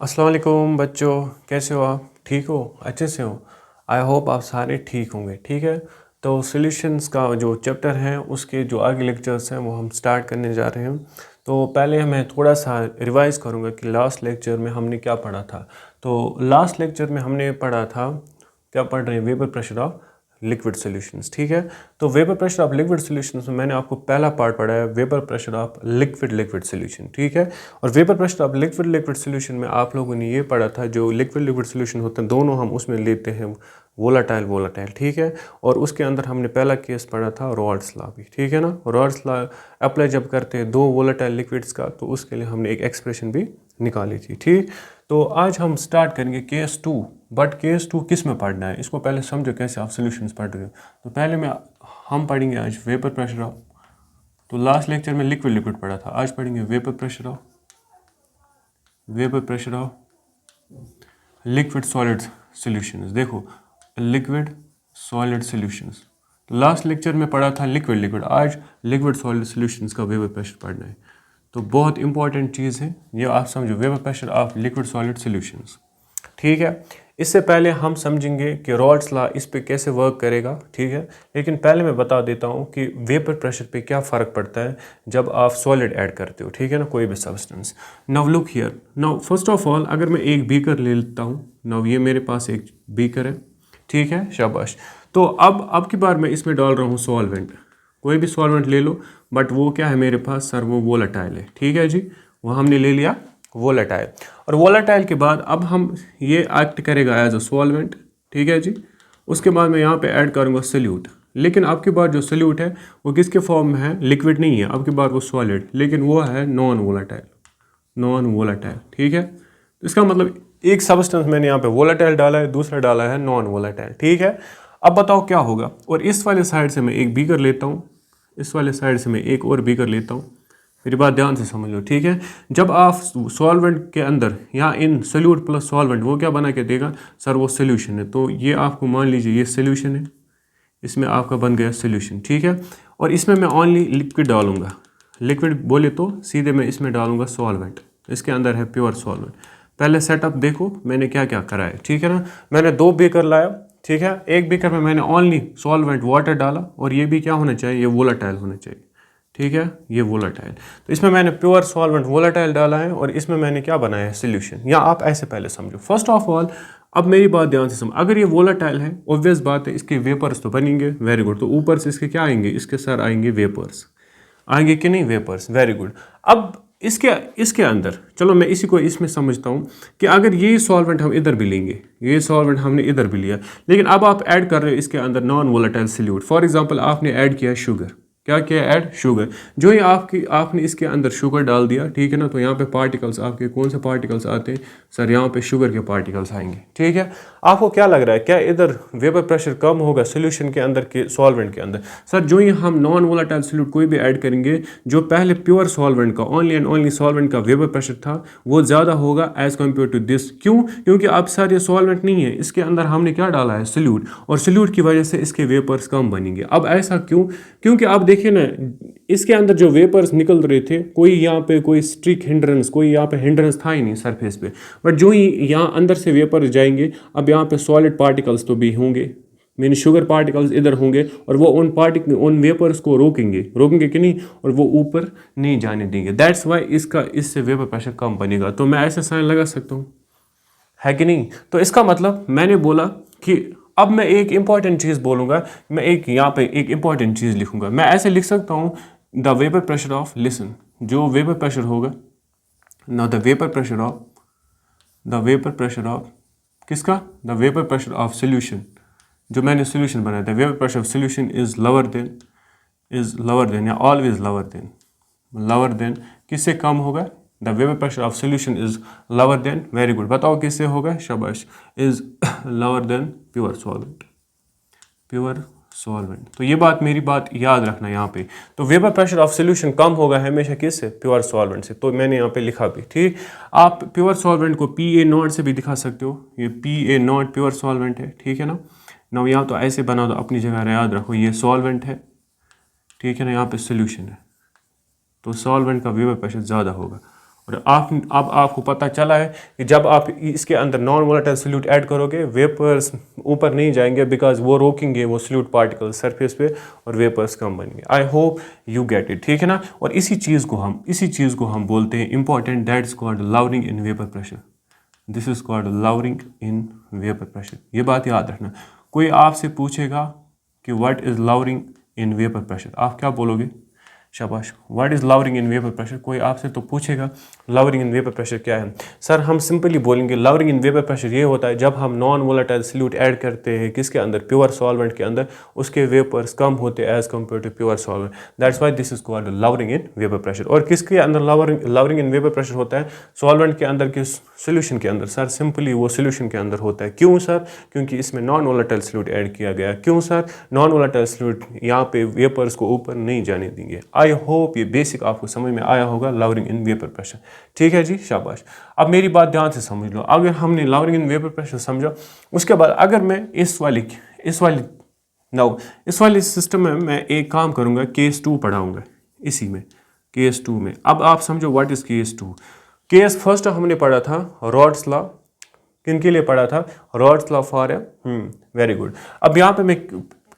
अस्सलाम वालेकुम बच्चों, कैसे हो आप? ठीक हो? अच्छे से हो? आई होप आप सारे ठीक होंगे। ठीक है, तो सॉल्यूशंस का जो चैप्टर है उसके जो आगे लेक्चर्स हैं वो हम स्टार्ट करने जा रहे हैं। तो पहले मैं थोड़ा सा रिवाइज़ करूँगा कि लास्ट लेक्चर में हमने क्या पढ़ा था। तो लास्ट लेक्चर में हमने पढ़ा था, क्या पढ़ रहे हैं, vapour pressure of liquid solutions. ठीक है, तो vapour pressure of liquid solutions में मैंने आपको पहला पार्ट पढ़ा है vapour pressure of liquid liquid solution. ठीक है, और vapour pressure of liquid liquid solution में आप लोगों ने ये पढ़ा था, जो लिक्विड लिक्विड सॉल्यूशन होते हैं दोनों हम उसमें लेते हैं वोलाटाइल वोलाटाइल। ठीक है, और उसके अंदर हमने पहला केस पढ़ा था रॉल्स लॉ भी। ठीक है ना, रॉल्स लॉ अप्लाई जब करते हैं दो वोलाटाइल लिक्विड्स का, तो उसके लिए हमने एक एक्सप्रेशन भी निकाली थी। ठीक, तो आज हम स्टार्ट करेंगे केस 2। बट केस 2 किस में पढ़ना है, इसको पहले समझो कैसे आप सॉल्यूशंस पढ़ रहे हो। तो पहले हम पढ़ेंगे आज वेपर प्रेशर ऑफ, तो लास्ट लेक्चर में लिक्विड लिक्विड पढ़ा था, आज पढ़ेंगे vapour pressure of liquid solid solutions. देखो, liquid solid solutions, last lecture में पढ़ा था लिक्विड लिक्विड, आज लिक्विड सॉलिड सॉल्यूशंस का वेपर प्रेशर पढ़ना है। तो बहुत इंपॉर्टेंट चीज़ है ये, आप समझो vapour pressure of liquid solid solutions. ठीक है, इससे पहले हम समझेंगे कि रॉल्स लॉ इस पे कैसे वर्क करेगा। ठीक है, लेकिन पहले मैं बता देता हूँ कि वेपर प्रेशर पे क्या फ़र्क पड़ता है जब आप सॉलिड ऐड करते हो। ठीक है ना, कोई भी substance. Now look here, now first of all अगर मैं एक बीकर ले लेता हूँ, नाउ ये मेरे पास एक बीकर है। ठीक है, शाबाश। तो अब की बार मैं इसमें डाल रहा हूँ सॉल्वेंट, कोई भी सॉल्वेंट ले लो, बट वो क्या है मेरे पास सर, वो वोलेटाइल है। ठीक है जी, वो हमने ले लिया वोलेटाइल, और वोलेटाइल के बाद अब हम ये एक्ट करेगा एज अ सॉल्वेंट। ठीक है जी, उसके बाद मैं यहाँ पे ऐड करूँगा सल्यूट, लेकिन अब की बार जो सल्यूट है वो किसके फॉर्म में है, लिक्विड नहीं है, अब की बार वो सॉलिड, लेकिन वो है नॉन वोलेटाइल। ठीक है, तो इसका मतलब एक सब्सटेंस मैंने यहाँ पे वोलेटाइल डाला है, दूसरा डाला है नॉन वोलेटाइल। ठीक है, अब बताओ क्या होगा। और इस वाले साइड से मैं एक बीकर लेता हूँ, इस वाले साइड से मैं एक और बीकर लेता हूँ। मेरी बात ध्यान से समझ लो। ठीक है, जब आप सॉल्वेंट के अंदर या इन सोल्यूट प्लस सॉल्वेंट, वो क्या बना के देगा सर, वो सोल्यूशन है। तो ये आपको मान लीजिए ये सोल्यूशन है, इसमें आपका बन गया सोल्यूशन। ठीक है, और इसमें मैं ओनली लिक्विड डालूंगा, लिक्विड बोले तो सीधे मैं इसमें डालूंगा सॉल्वेंट, इसके अंदर है प्योर सॉल्वेंट। पहले सेटअप देखो मैंने क्या क्या करा है। ठीक है ना, मैंने दो बीकर लाया। ठीक है, एक बीकर में मैंने ओनली सॉल्वेंट वाटर डाला, और ये भी क्या होना चाहिए, ये वोलेटाइल होना चाहिए। ठीक है, ये वोलेटाइल, तो इसमें मैंने प्योर सॉल्वेंट वोलेटाइल डाला है, और इसमें मैंने क्या बनाया है, सोल्यूशन। या आप ऐसे पहले समझो। फर्स्ट ऑफ ऑल अब मेरी बात ध्यान से समझ, अगर ये वोलेटाइल है ऑब्वियस बात है इसके वेपर्स तो बनेंगे, वेरी गुड। तो ऊपर से इसके क्या आएंगे, इसके सर आएंगे वेपर्स, आएंगे कि नहीं, वेपर्स, वेरी गुड। अब इसके अंदर चलो मैं इसी को इसमें समझता हूँ कि अगर ये सॉल्वेंट हम इधर भी लेंगे, ये सॉल्वेंट हमने इधर भी लिया, लेकिन अब आप ऐड कर रहे हो इसके अंदर non volatile solute. For example आपने ऐड किया शुगर, क्या किया, ऐड शुगर। जो ही आपने इसके अंदर शुगर डाल दिया, ठीक है ना, तो यहाँ पे पार्टिकल्स आपके कौन से पार्टिकल्स आते हैं सर, यहाँ पे शुगर के पार्टिकल्स आएंगे। ठीक है, आपको क्या लग रहा है, क्या इधर वेपर प्रेशर कम होगा सोल्यूशन के अंदर के सॉल्वेंट के अंदर? सर जो ही हम नॉन वोलेटाइल सॉल्यूट कोई भी ऐड करेंगे, जो पहले प्योर सॉल्वेंट का ओनली एंड ओनली सॉल्वेंट का वेपर प्रेशर था वो ज़्यादा होगा एज कम्पेयर टू दिस। क्यों? क्योंकि अब सर ये सॉल्वेंट नहीं है, इसके अंदर हमने क्या डाला है, सॉल्यूट, और सॉल्यूट की वजह से इसके वेपर्स कम बनेंगे। अब ऐसा क्यों? क्योंकि आप देखिए ना, इसके अंदर जो वेपर्स निकल रहे थे, कोई यहाँ पे कोई स्ट्रिक हिंड्रेंस, कोई यहाँ पे हिंड्रेंस था ही नहीं सरफेस पे, बट जो ही यहाँ अंदर से वेपर जाएंगे, अब यहाँ पे सॉलिड पार्टिकल्स तो भी होंगे, मीन शुगर पार्टिकल्स इधर होंगे, और वो उन वेपर्स को रोकेंगे कि नहीं, और वो ऊपर नहीं जाने देंगे। दैट्स वाई इससे वेपर प्रेशर कम बनेगा। तो मैं ऐसे साइन लगा सकता हूँ, है कि नहीं? तो इसका मतलब मैंने बोला कि अब मैं एक इंपॉर्टेंट चीज़ बोलूँगा, मैं एक यहाँ पे एक इंपॉर्टेंट चीज़ लिखूँगा। मैं ऐसे लिख सकता हूँ the vapour pressure of, listen, जो वेपर प्रेशर होगा ना, द वेपर प्रेशर ऑफ किसका, the vapour pressure of solution, जो मैंने सोल्यूशन बनाया, the vapour pressure of solution is lower than या ऑलवेज लवर देन किससे कम होगा, the vapour pressure of solution is lower than, very good, बताओ किससे होगा, शाबाश, is lower than pure solvent. तो ये बात, मेरी बात याद रखना यहाँ पे। तो वेपर प्रेशर ऑफ सोल्यूशन कम होगा हमेशा किससे, प्योर सॉल्वेंट से। तो मैंने यहाँ पे लिखा भी, ठीक। आप प्योर सॉल्वेंट को PA0 से भी दिखा सकते हो, ये PA0 प्योर सॉल्वेंट है, ठीक है ना। ना यहाँ तो ऐसे बना दो, अपनी जगह याद रखो, ये सॉल्वेंट है, ठीक है ना, यहाँ पे सोल्यूशन है, तो सॉल्वेंट का वेपर प्रेशर ज़्यादा होगा। और अब आपको पता चला है कि जब आप इसके अंदर नॉन वोलेटाइल सोल्यूट ऐड करोगे वेपर्स ऊपर नहीं जाएंगे, बिकॉज वो रोकेंगे वो सोल्यूट पार्टिकल सरफेस पे और वेपर्स कम बनेंगे। I hope you get it, ठीक है ना। और इसी चीज़ को हम बोलते हैं important, that is called lowering in vapour pressure. This is called lowering in vapour pressure. ये बात याद रखना। कोई आपसे पूछेगा कि what is lowering in vapour pressure, आप क्या बोलोगे? शाबाश। What is lowering in vapour pressure, कोई आपसे तो पूछेगा लवरिंग इन वेपर प्रेशर क्या है। सर हम सिंपली बोलेंगे लवरिंग इन वेपर प्रेशर ये होता है जब हम नॉन वोलेटाइल सोल्यूट ऐड करते हैं किसके अंदर, प्योर सॉल्वेंट के अंदर, उसके वेपर्स कम होते हैं as compare to pure solvent. That's why this is called lowering in vapour pressure. और किसके अंदर लवरिंग इन वेपर प्रेशर होता है? सॉल्वेंट के अंदर, किस सोल्यूशन के अंदर? सर सिंपली वो सोल्यूशन के अंदर होता है। क्यों सर? क्योंकि इसमें नॉन वोलेटाइल सोल्यूट ऐड किया गया। क्यों सर? नॉन वोलेटाइल सोल्यूट यहाँ पे वेपर्स को ऊपर नहीं जाने देंगे। आई होप ये बेसिक आपको समझ में आया होगा लवरिंग इन वेपर प्रेशर, ठीक है जी, शाबाश। अब मेरी बात ध्यान से समझ लो। अगर हमने लवरिंग इन वेपर प्रेशर समझा, उसके बाद अगर मैं इस वाली सिस्टम में मैं एक काम करूंगा, केस 2 पढ़ाऊंगा इसी में, केस 2 में। अब आप समझो what is case 2। Case first हमने पढ़ा था रॉड्स लॉ, किन के लिए पढ़ा था? Raoult's law for very good. अब यहाँ पे मैं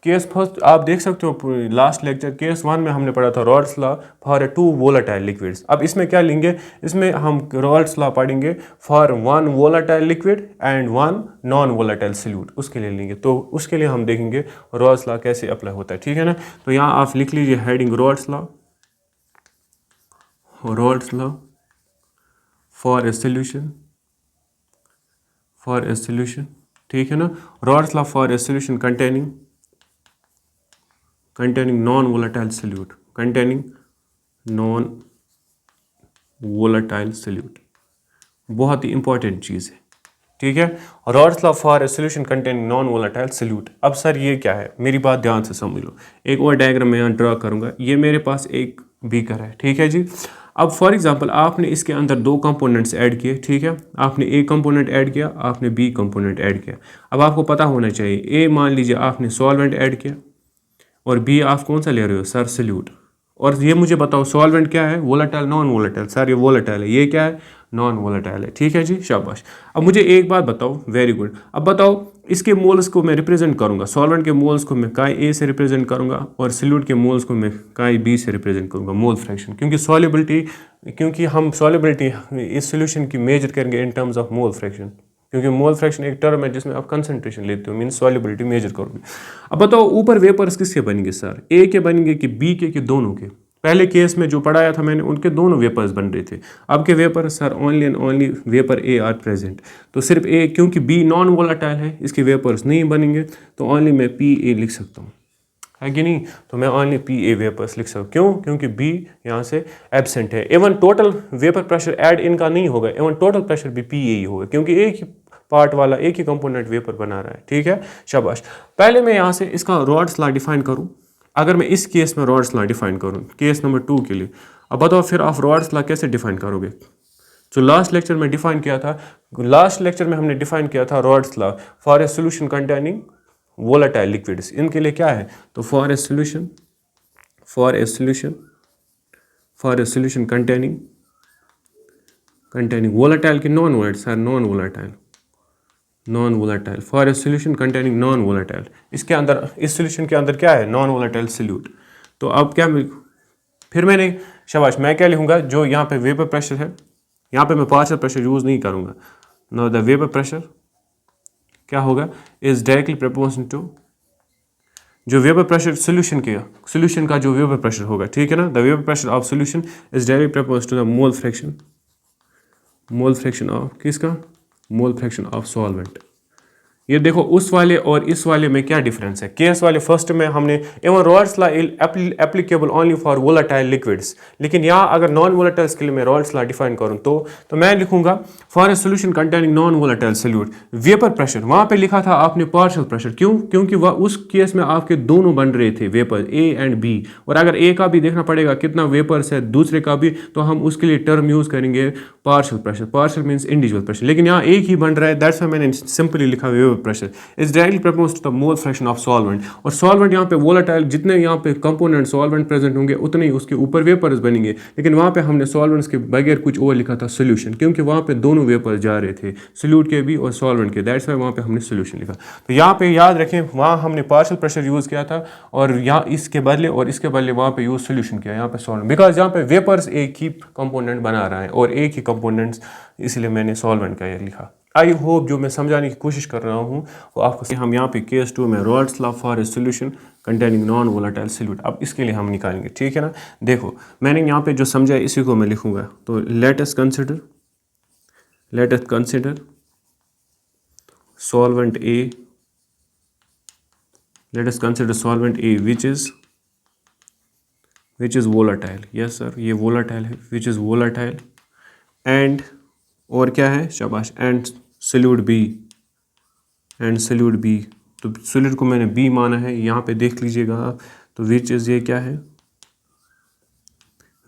केस फर्स्ट आप देख सकते हो लास्ट लेक्चर केस 1 में हमने पढ़ा था Raoult's law for 2 volatile liquids. अब इसमें क्या लेंगे? इसमें हम रॉड्स लॉ पढ़ेंगे for 1 volatile liquid and 1 non volatile solute, उसके लिए लेंगे। तो उसके लिए हम देखेंगे रॉड्स लॉ कैसे अप्लाई होता है, ठीक है ना। तो यहाँ आप लिख लीजिए heading rods law for a solution, ठीक है ना। Rods law for a solution containing non-volatile solute, बहुत ही इंपॉर्टेंट चीज़ है, ठीक है। Rods law for a solution containing non volatile solute. अब सर ये क्या है? मेरी बात ध्यान से समझ लो। एक और डायग्राम मैं यहाँ ड्रा करूँगा। ये मेरे पास एक बीकर है, ठीक है जी। अब फॉर एग्जांपल आपने इसके अंदर 2 कंपोनेंट्स ऐड किए, ठीक है। आपने ए कंपोनेंट ऐड किया, आपने बी कंपोनेंट ऐड किया। अब आपको पता होना चाहिए, ए मान लीजिए आपने सॉल्वेंट ऐड किया और बी आप कौन सा ले रहे हो? Sir solute. और ये मुझे बताओ सॉल्वेंट क्या है? Volatile, non volatile? सर ये वोलेटाइल है। ये क्या है? नॉन वोलेटाइल है, ठीक है जी, शाबाश। अब मुझे एक बात बताओ, वेरी गुड। अब बताओ इसके मोल्स को मैं रिप्रेजेंट करूंगा, सॉल्वेंट के मोल्स को मैं काई ए से रिप्रेजेंट करूंगा और सोल्यूट के मोल्स को मैं काई बी से रिप्रेजेंट करूंगा, मोल फ्रैक्शन। क्योंकि हम सॉल्युबिलिटी इस सोल्यूशन की मेजर करेंगे in terms of mole fraction, क्योंकि मोल फ्रैक्शन एक टर्म है जिसमें आप कंसंट्रेशन लेते हो, मीन सॉल्युबिलिटी मेजर करोगे। अब बताओ ऊपर वेपर्स किसके बनेंगे? सर ए के बनेंगे कि बी के, कि दोनों के? पहले केस में जो पढ़ाया था मैंने उनके दोनों वेपर्स बन रहे थे। अब के vapour sir only and only vapour A R present. तो सिर्फ ए, क्योंकि बी नॉन वोलेटाइल है इसके वेपर्स नहीं बनेंगे, तो ओनली मैं पी ए लिख सकता हूँ, है कि नहीं। तो मैं ओनली पी ए वेपर्स लिख सकता हूँ। क्यों? क्योंकि बी यहाँ से एब्सेंट है। Even total vapour pressure add इनका नहीं होगा, इवन टोटल प्रेशर भी पी ए ही होगा, क्योंकि एक ही पार्ट वाला एक ही कंपोनेंट वेपर बना रहा है, ठीक है, शाबाश। पहले मैं यहाँ से इसका रॉड्स लॉ डिफाइन करूँ। अगर मैं इस केस में रॉड्स लॉ डिफाइन करूँ केस नंबर 2 के लिए, अब बताओ फिर आप रॉड्स लॉ कैसे डिफाइन करोगे? जो लास्ट लेक्चर में डिफाइन किया था, लास्ट लेक्चर में हमने डिफाइन किया था Raoult's law for a solution containing volatile liquids. इनके लिए क्या है? तो for a solution containing volatile की non volatile, for a solution containing non volatile. इसके अंदर, इस सोल्यूशन के अंदर क्या है? Non volatile solute. तो अब क्या फिर मैंने, शाबाश, मैं क्या लिखूंगा? जो यहाँ पे वेपर प्रेशर है, यहाँ पे मैं पार्शियल प्रेशर यूज नहीं करूंगा। नो, द वेपर प्रेशर क्या होगा? इज डायरेक्टली प्रोपोर्शनल टू जो वेपर प्रेशर सोल्यूशन का जो वेपर प्रेशर होगा, ठीक है ना। The vapour pressure of solution is directly proportional to the mole fraction of किसका? Mole fraction of solvent. ये देखो उस वाले और इस वाले में क्या डिफरेंस है। केस वाले फर्स्ट में हमने एवं rods law applicable only for volatile liquids, लेकिन यहाँ अगर नॉन वोलेटाइल्स के लिए मैं रॉड्स लॉ डिफाइन करूँ तो मैं लिखूंगा for a solution containing non volatile solute vapour pressure. वहाँ पे लिखा था आपने पार्शियल प्रेशर। क्यों? क्योंकि वह उस केस में आपके दोनों बन रहे थे वेपर ए एंड बी, और अगर ए का भी देखना पड़ेगा कितना वेपर्स है दूसरे का भी, तो हम उसके लिए टर्म यूज करेंगे partial pressure, partial means individual pressure, लेकिन यहाँ एक ही बन रहा है, दैट्स वाई मैंने सिंपली लिखा vapour pressure is directly proportional to the mole fraction of solvent. और सॉल्वेंट यहाँ पे वोलेटाइल, जितने यहाँ पे कंपोनेंट सॉल्वेंट प्रेजेंट होंगे उतने ही उसके ऊपर वेपर्स बनेंगे, लेकिन वहाँ पे हमने सॉल्वेंट्स के बगैर कुछ और लिखा था सोल्यूशन, क्योंकि वहाँ पे दोनों वेपर्स जा रहे थे, सोल्यूट के भी और सॉल्वेंट के, दैट्स वाई वहाँ पे हमने सोल्यूशन लिखा। तो यहाँ पे याद रखें, वहाँ हमने पार्शियल प्रेशर यूज़ किया था और यहाँ इसके बदले और इसके बदले वहाँ पे यूज़ सोल्यूशन किया, यहाँ पे सॉल्वेंट, बिकॉज यहाँ पे वेपर्स एक ही कंपोनेंट बना रहा है और एक ही कंपोनेंट्स, इसलिए मैंने सॉल्वेंट का ये लिखा। आई होप जो मैं समझाने की कोशिश कर रहा हूँ वो आपको। हम यहाँ पे केस 2 में Rawls law for a solution containing non volatile solute, अब इसके लिए हम निकालेंगे, ठीक है ना। देखो मैंने यहाँ पे जो समझा है इसी को मैं लिखूंगा। तो let us consider solvent A, let us consider solvent A which is volatile, yes sir, ये volatile है, which is volatile, and और क्या है, शाबाश, and solute B, तो solute को मैंने B माना है, यहाँ पे देख लीजिएगा आप, तो which is ये क्या है,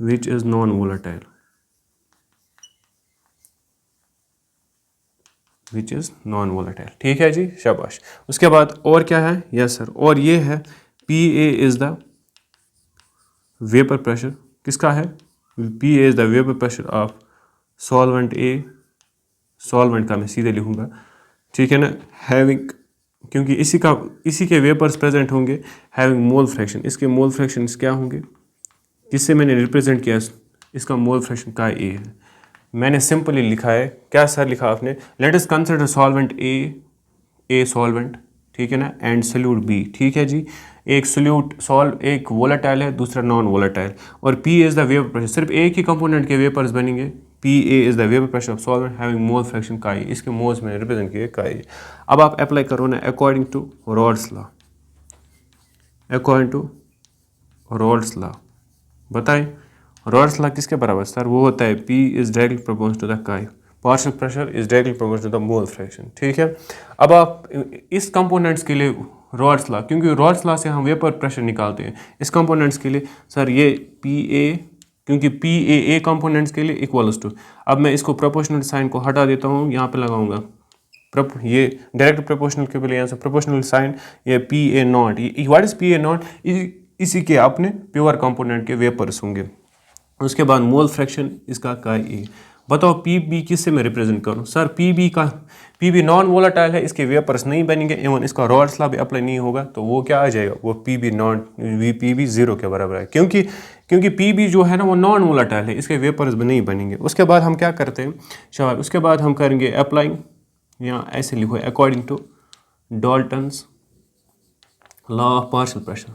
which is non volatile, which is non volatile, ठीक है जी, शाबाश। उसके बाद और क्या है, यस सर, और ये है PA is the vapour pressure, किसका है, PA is the vapour pressure of solvent A, solvent का मैं सीधे लिखूंगा, ठीक है ना, हैविंग, क्योंकि इसी के वेपर्स प्रेजेंट होंगे, हैविंग मोल फ्रैक्शन, इसके मोल फ्रैक्शन क्या होंगे, जिससे मैंने रिप्रेजेंट किया, इसका मोल फ्रैक्शन का A है। मैंने सिंपली लिखा है, क्या सर लिखा आपने, let us consider solvent a solvent, ठीक है ना, एंड सोल्यूट B, ठीक है जी। एक सोल्यूट एक वोलेटाइल है, दूसरा नॉन वोलेटाइल, और P is the vapour pressure, सिर्फ एक ही कंपोनेंट के वेपर्स बनेंगे, PA is the vapour pressure of solvent having mole fraction का E, इसके मोल्स में रिप्रेजेंट किए का E। अब आप अप्लाई करो ना अकॉर्डिंग टू रॉल्स लॉ, बताएं रॉल्स लॉ किसके बराबर सर, वो होता है P is directly proportional to the chi, partial pressure is directly proportional to the mole fraction, ठीक है। अब आप इस कंपोनेंट्स के लिए रॉल्स लॉ, क्योंकि रॉल्स लॉ से हम वेपर प्रेशर निकालते हैं, इस कंपोनेंट्स के लिए सर ये PA, क्योंकि PA कंपोनेंट्स के लिए इक्वल्स टू, अब मैं इसको प्रोपोर्शनल साइन को हटा देता हूँ, यहाँ पे लगाऊंगा ये डायरेक्ट प्रोपोर्शनल के लिए यहाँ से प्रोपोर्शनल साइन, ये PA not, what is PA not, इसी के अपने प्योर कंपोनेंट के वेपर्स होंगे। उसके बाद मोल फ्रैक्शन इसका का ए, बताओ PB किससे मैं रिप्रेजेंट करूं सर, PB नॉन वोलेटाइल है, इसके वेपर्स नहीं बनेंगे, एवं इसका रॉल्स लॉ भी अप्लाई नहीं होगा, तो वो क्या आ जाएगा, वो PB 0 के बराबर है, क्योंकि PB जो है ना वो नॉन वोलेटाइल है, इसके वेपर्स भी नहीं बनेंगे। उसके बाद हम क्या करते हैं शाबाश, उसके बाद हम करेंगे अप्लाइंग, यहाँ ऐसे लिखो according to Dalton's law of partial pressure.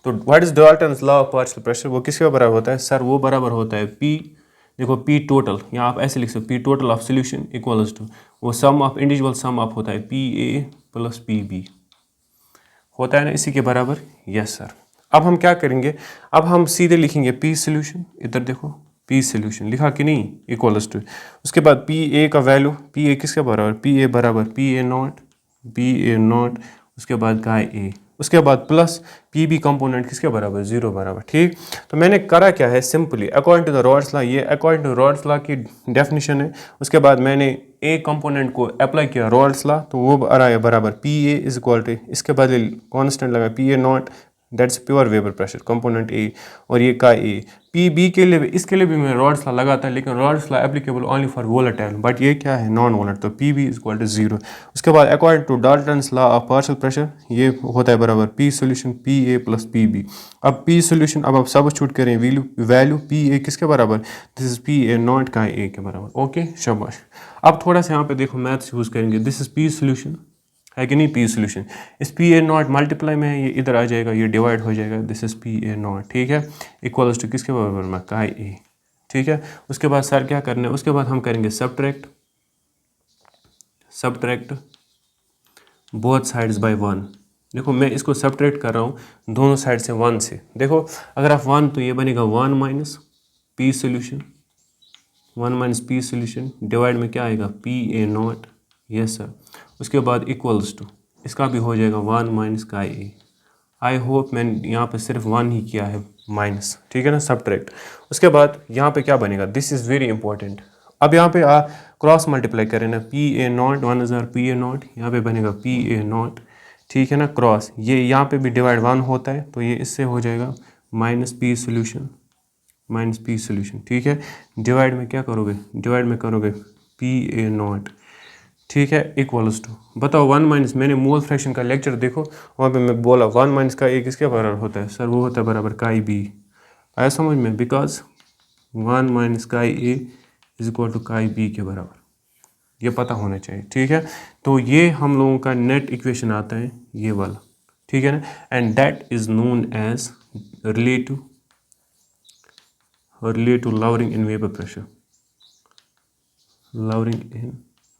तो what is Dalton's law of partial pressure, वो किसके बराबर होता है सर, वो बराबर होता है P, देखो P टोटल, यहाँ आप ऐसे लिख सकते हो, P total of solution equals to, वो sum of individual sum of होता है PA प्लस PB, होता है ना इसी के बराबर, यस सर। अब हम क्या करेंगे, अब हम सीधे लिखेंगे P सोल्यूशन, इधर देखो P सोल्यूशन लिखा कि नहीं, इक्वल्स टू, उसके बाद PA का वैल्यू, PA किसके बराबर, PA बराबर PA नॉट, उसके बाद का A, उसके बाद प्लस PB कंपोनेंट किसके बराबर, 0 बराबर, ठीक। तो मैंने करा क्या है, simply according to the Raoult's law, ये अकॉर्डिंग टू रॉल्स लॉ की डेफिनेशन है, उसके बाद मैंने ए कंपोनेंट को अप्लाई किया रॉल्स लॉ, तो वो आ रहा है बराबर PA इज इक्वल टू, इसके बाद कॉन्स्टेंट लगा PA not, that's pure vapour pressure component A, और ये का A, PB के लिए इसके लिए भी मैं रॉल्स लॉ लगाता है, लेकिन Raoult's law applicable only for volatile, but ये क्या है नॉन वोलेट, तो PB इज इक्वल टू 0। उसके बाद according to Dalton's law of partial pressure, ये होता है बराबर P solution PA plus PB। अब P सोल्यूशन, अब आप सब्स्टिट्यूट करें वैल्यू PA किसके बराबर, दिस इज PA नॉट का A के बराबर, ओके शाबाश। अब थोड़ा सा यहाँ पे देखो मैथ्स यूज करेंगे, दिस इज P सोल्यूशन है कि नहीं, P सोल्यूशन, इस PA नॉट मल्टीप्लाई में है, ये इधर आ जाएगा, ये डिवाइड हो जाएगा, दिस इज PA नॉट, ठीक है, इक्वल्स टू किसके बराबर में, का A, ठीक है। उसके बाद सर क्या करना है, उसके बाद हम करेंगे सब्ट्रैक्ट बोथ साइड्स बाय 1। देखो मैं इसको सब्ट्रैक्ट कर रहा हूँ दोनों साइड से 1 से, देखो अगर आप 1 तो ये बनेगा 1 minus P solution, 1 minus P solution divide में क्या आएगा PA नॉट, यस सर। उसके बाद इक्वल्स टू, इसका भी हो जाएगा 1 माइनस का A। आई होप मैंने यहाँ पे सिर्फ 1 ही किया है, माइनस, ठीक है ना, सब्ट्रैक्ट। उसके बाद यहाँ पे क्या बनेगा, दिस इज़ वेरी इंपॉर्टेंट। अब यहाँ पे क्रॉस मल्टीप्लाई करें ना, P A not 1000 P A not, यहाँ पे बनेगा पी ए नॉट, ठीक है ना, क्रॉस ये यहाँ पे भी डिवाइड 1 होता है तो ये इससे हो जाएगा minus P solution, minus P solution, ठीक है। डिवाइड में क्या करोगे, डिवाइड में करोगे पी ए नॉट, ठीक है, इक्वल्स टू, बताओ 1 माइनस, मैंने मोल फ्रैक्शन का लेक्चर देखो वहाँ पे मैं बोला 1 माइनस का ए किसके बराबर होता है सर, वो होता है बराबर काई बी। आया समझ में, बिकॉज 1 माइनस काई ए इज इक्वल टू काई बी के बराबर, ये पता होना चाहिए, ठीक है। तो ये हम लोगों का नेट इक्वेशन आता है ये वाला, ठीक है ना, and that is known as relative lowering in vapour pressure, lowering in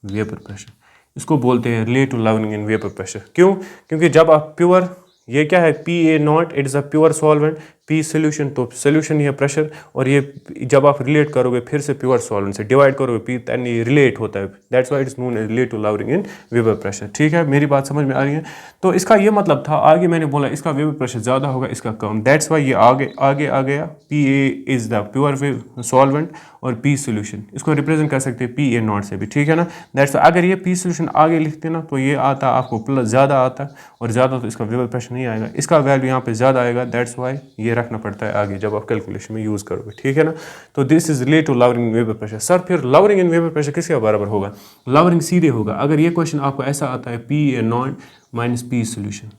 vapour pressure, इसको बोलते हैं relative lowering in vapour pressure. क्यों, क्योंकि जब आप प्योर, ये क्या है P A naught, it is a pure solvent, P solution, तो सोल्यूशन ही है प्रेशर, और ये जब आप रिलेट करोगे फिर से प्योर सॉल्वेंट से डिवाइड करोगे पी, दैन ये रिलेट होता है, that's why it's known as relative lowering in vapour pressure, ठीक है। मेरी बात समझ में आ रही है। तो इसका ये मतलब था, आगे मैंने बोला इसका वेपर प्रेशर ज़्यादा होगा इसका कम, दैट्स वाई ये आगे आगे आ गया, P A is the pure solvent और पी सोल्यूशन, इसको रिप्रेजेंट कर सकते हैं पी ए नॉट से भी, ठीक है ना। दैट्स अगर ये पी सोल्यूशन आगे लिखते ना तो ये आता आपको प्लस ज़्यादा आता, और ज़्यादा तो इसका वेपर प्रेशर नहीं आएगा, इसका वैल्यू यहाँ पे ज़्यादा आएगा, दैट्स वाई ये रखना पड़ता है आगे जब आप कैलकुलेशन में यूज़ करोगे, ठीक है ना। तो this is related to lowering in vapour pressure. Sir फिर लवरिंग इन वेपर प्रेशर किसके बराबर होगा, लवरिंग सीधे होगा, अगर ये क्वेश्चन आपको ऐसा आता है P A naught minus P solution,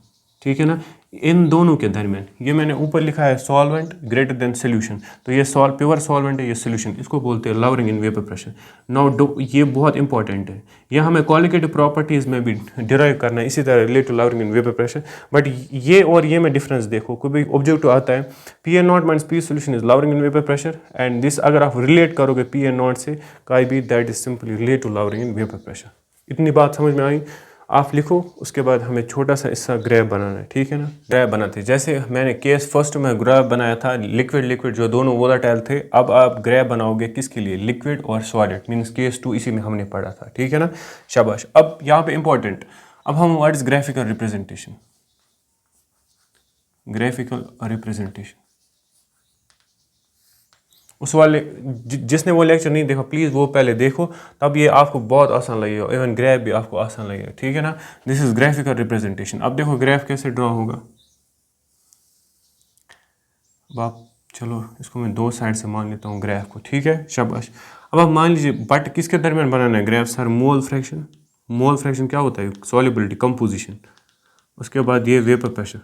ठीक है ना, इन दोनों के दरमियान, ये मैंने ऊपर लिखा है सॉल्वेंट ग्रेटर देन सोल्यूशन, तो ये प्योर सॉल्वेंट है, ये सोल्यूशन, इसको बोलते हैं lowering in vapour pressure. Now ये बहुत इंपॉर्टेंट है, यह हमें क्वालिटेटिव प्रॉपर्टीज़ में भी डिराइव करना है, इसी तरह related to lowering in vapour pressure. But ये और ये में डिफरेंस देखो, कोई भी ऑब्जेक्टिव आता है P A naught minus P solution is lowering in vapour pressure, and this अगर आप रिलेट करोगे पी ए नॉट से chi B, that is simply related to lowering in vapour pressure. इतनी बात समझ में आई, आप लिखो। उसके बाद हमें छोटा सा इसका ग्राफ बनाना है, ठीक है ना। ग्राफ बनाते जैसे मैंने केस फर्स्ट में ग्राफ बनाया था लिक्विड जो दोनों वोलाटाइल थे, अब आप ग्राफ बनाओगे किसके लिए, लिक्विड और सॉलिड, मीन्स केस 2 इसी में हमने पढ़ा था, ठीक है ना, शाबाश। अब यहाँ पे इंपॉर्टेंट, अब हम what is graphical representation, graphical representation, उस वाले जिसने वो लेक्चर नहीं देखा प्लीज़ वो पहले देखो, तब ये आपको बहुत आसान लगेगा, इवन ग्राफ भी आपको आसान लगेगा, ठीक है ना। This is graphical representation. अब देखो ग्राफ कैसे ड्रॉ होगा, अब आप चलो इसको मैं 2 साइड से मान लेता हूँ ग्राफ को, ठीक है, शाबाश। अब आप मान लीजिए बट किसके दरमियान बनाना है graph, sir mole fraction, mole fraction क्या होता है, सॉल्युबिलिटी कंपोजिशन, उसके बाद ये वेपर प्रेशर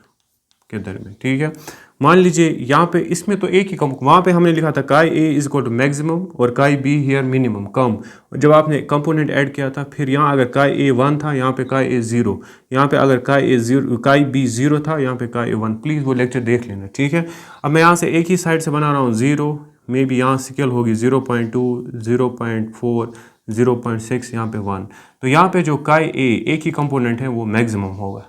के दरमियान, ठीक है। मान लीजिए यहाँ पे इसमें तो एक ही कम, वहाँ पे हमने लिखा था काई ए इज इक्वल टू मैक्सिमम और काई बी हियर मिनिमम, कम। जब आपने कंपोनेंट ऐड किया था, फिर यहाँ अगर काई ए 1 था, यहाँ पे काई ए 0, यहाँ पे अगर काई बी 0 था, यहाँ पे काई ए 1, प्लीज़ वो लेक्चर देख लेना, ठीक है। अब मैं यहाँ से एक ही साइड से बना रहा हूँ 0, मे बी यहाँ स्केल होगी 0.2, 0.4, 0.6, यहाँ पे 1, तो यहाँ पे जो काई ए एक ही कंपोनेंट है वो मैक्सिमम होगा,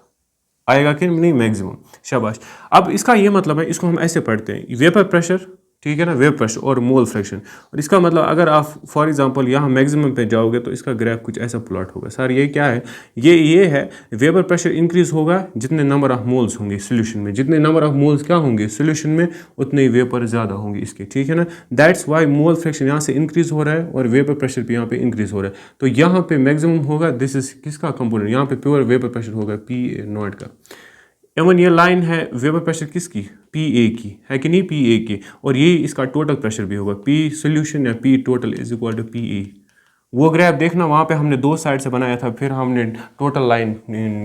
आएगा कि नहीं, मैक्सिमम, शाबाश। अब इसका ये मतलब है, इसको हम ऐसे पढ़ते हैं वेपर प्रेशर, ठीक है ना, वेपर प्रेशर और मोल फ्रैक्शन, और इसका मतलब अगर आप फॉर एग्जांपल यहाँ मैक्सिमम पे जाओगे तो इसका ग्राफ कुछ ऐसा प्लॉट होगा। सर ये क्या है, ये है वेपर प्रेशर इंक्रीज होगा जितने नंबर ऑफ मोल्स होंगे सोल्यूशन में, जितने नंबर ऑफ मोल्स क्या होंगे सोल्यूशन में, उतने ही वेपर ज़्यादा होंगे इसके, ठीक है ना। दैट्स वाई मोल फ्रैक्शन यहाँ से इंक्रीज हो रहा है और वेपर प्रेशर भी यहाँ पे इंक्रीज हो रहा है, तो यहाँ पे मैक्सिमम होगा, दिस इज किसका कंपोनेंट, यहाँ पे प्योर वेपर प्रेशर होगा पी ए नॉट का। एवं ये लाइन है वेपर प्रेशर किसकी, पी ए की, है कि नहीं, पी ए की, और ये इसका टोटल प्रेशर भी होगा, पी सोल्यूशन या P total is equal to P A. वो ग्राफ देखना, वहाँ पे हमने 2 साइड से बनाया था, फिर हमने टोटल लाइन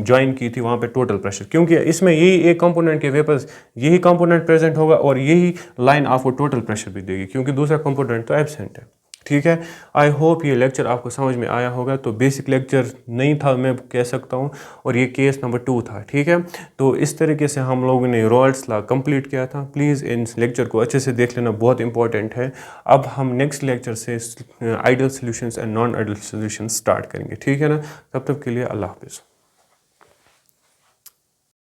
ज्वाइन की थी वहाँ पे टोटल प्रेशर, क्योंकि इसमें यही एक कंपोनेंट के वेपर्स, यही कंपोनेंट प्रेजेंट होगा और यही लाइन आपको टोटल प्रेशर भी देगी, क्योंकि दूसरा कंपोनेंट तो एब्सेंट है, ठीक है। आई होप ये लेक्चर आपको समझ में आया होगा। तो बेसिक लेक्चर नहीं था मैं कह सकता हूँ, और ये केस नंबर 2 था, ठीक है। तो इस तरीके से हम लोगों ने रॉल्ड्स लॉ कंप्लीट किया था। प्लीज़ इन लेक्चर को अच्छे से देख लेना, बहुत इंपॉर्टेंट है। अब हम नेक्स्ट लेक्चर से ideal solutions and non ideal solutions start करेंगे, ठीक है ना। तब तक के लिए अल्लाह हाफिज़।